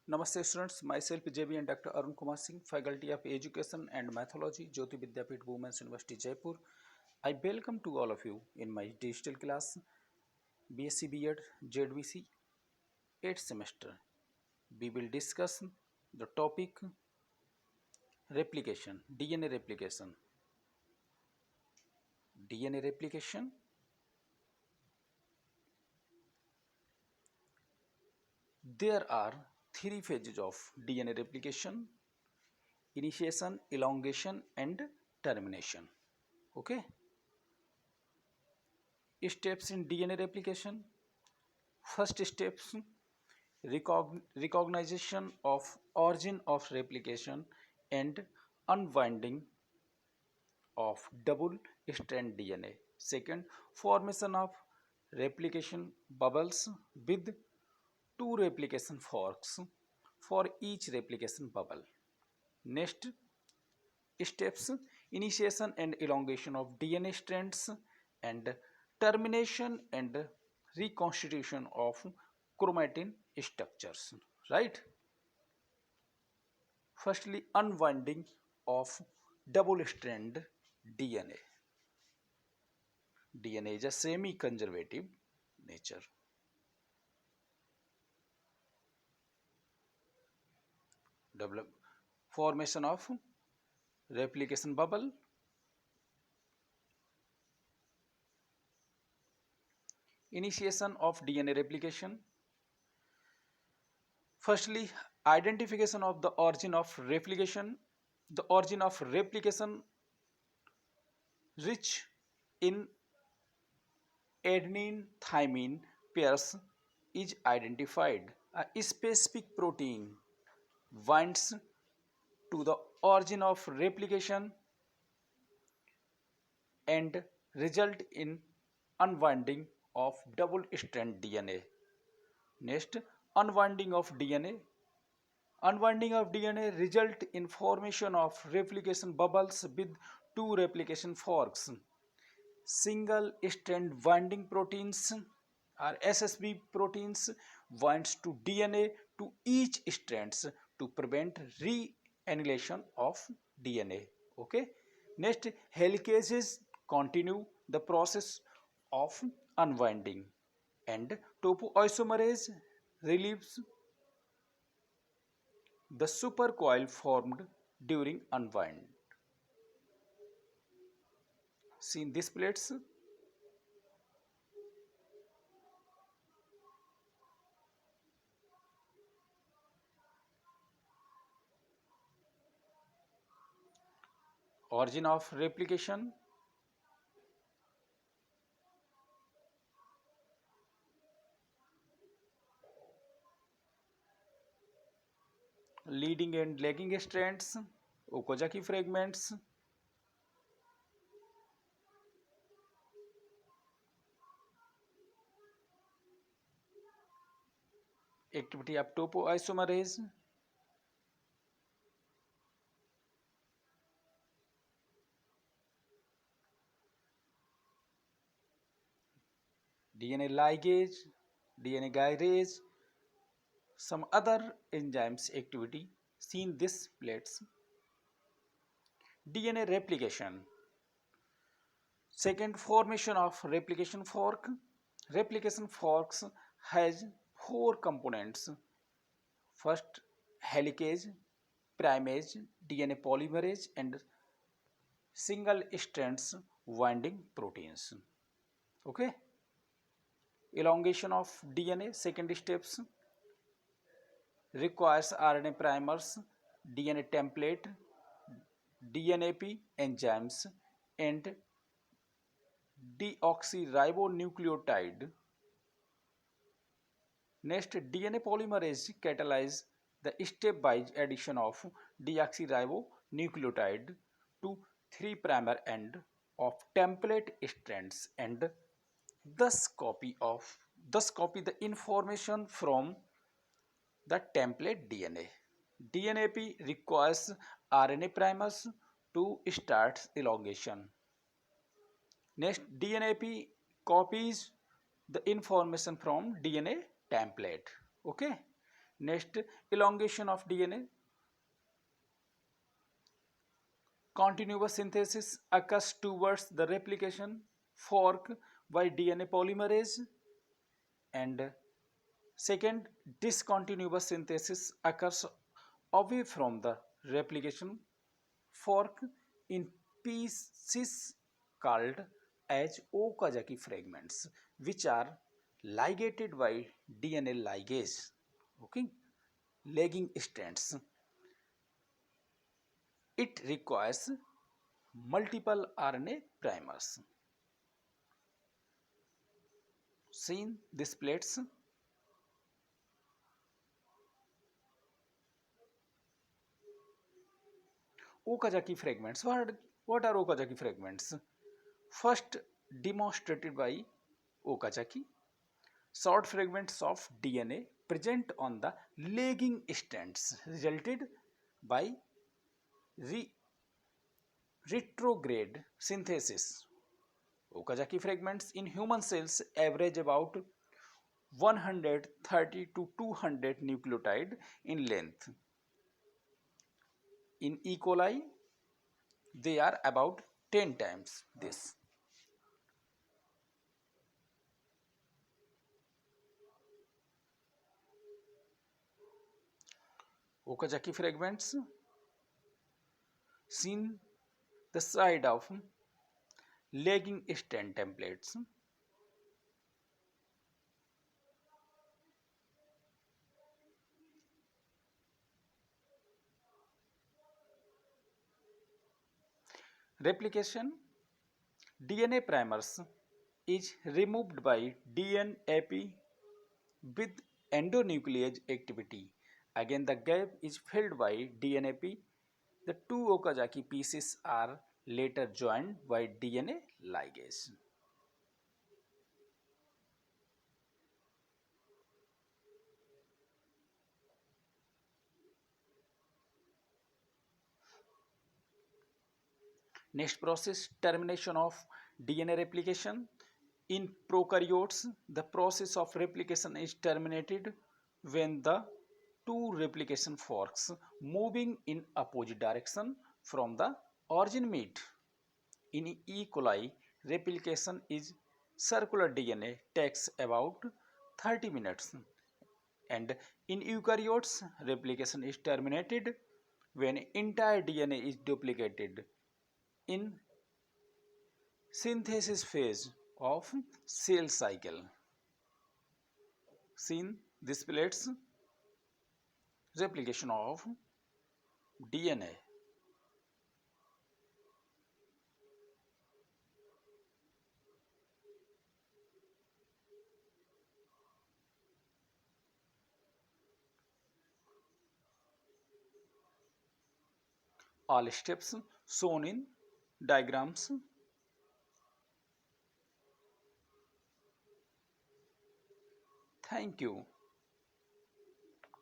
Namaste students, myself JB and Dr. Arun Kumar Singh, Faculty of Education and Mathology, Jyoti Vidyapeeth Women's University, Jaipur. I welcome to all of you in my digital class, BSc B.Ed, ZVC, 8th semester. We will discuss the topic replication, DNA replication. DNA replication. There are three phases of DNA replication: initiation, elongation, and termination. Okay. Steps in DNA replication. First steps: recognition of origin of replication and unwinding of double strand DNA. Second, formation of replication bubbles with two replication forks for each replication bubble. Next steps: initiation and elongation of DNA strands and termination and reconstitution of chromatin structures. Right? Firstly, unwinding of double strand DNA. DNA is a semi-conservative nature. Develop formation of replication bubble, initiation of DNA replication. Firstly, identification of the origin of replication. The origin of replication rich in adenine thymine pairs is identified. A specific protein binds to the origin of replication and result in unwinding of double strand DNA. Next, unwinding of DNA. Unwinding of DNA result in formation of replication bubbles with two replication forks. Single strand binding proteins or SSB proteins binds to DNA to each strands to prevent reannihilation of DNA. Okay. Next, helicases continue the process of unwinding and topoisomerase relieves the supercoil formed during unwind. See in these plates, origin of replication, leading and lagging strands, Okazaki fragments, activity of topoisomerase, DNA ligase, DNA gyrase, some other enzymes activity seen this plates. DNA replication. Second, formation of replication fork. Replication forks has four components. First, helicase, primase, DNA polymerase and single strands winding proteins. Okay. Elongation of DNA, second steps, requires RNA primers, DNA template, DNAP enzymes and deoxyribonucleotide. Next, DNA polymerase catalyze the stepwise addition of deoxyribonucleotide to 3' end of template strands and thus copy the information from the template DNA. DNAP requires RNA primers to start elongation. Next, DNAP copies the information from DNA template. Okay. Next, elongation of DNA. Continuous synthesis occurs towards the replication fork by DNA polymerase, and second, discontinuous synthesis occurs away from the replication fork in pieces called as Okazaki fragments, which are ligated by DNA ligase, okay, lagging strands. It requires multiple RNA primers. Seen these plates? Okazaki fragments. What are Okazaki fragments? First demonstrated by Okazaki, short fragments of DNA present on the lagging strands resulted by re retrograde synthesis. Okazaki fragments in human cells average about 130 to 200 nucleotide in length. In E. coli, they are about 10 times this. Okazaki fragments seen the side of lagging strand templates. Replication DNA primers is removed by DNAP with endonuclease activity. Again, the gap is filled by DNAP. The two Okazaki pieces are later joined by DNA ligase. Next process, termination of DNA replication. In prokaryotes, the process of replication is terminated when the two replication forks moving in opposite direction from the origin meet. In E. coli, replication is circular DNA takes about 30 minutes, and in eukaryotes, replication is terminated when entire DNA is duplicated in synthesis phase of cell cycle. Seen this plates replication of DNA. All steps shown in diagrams. Thank you.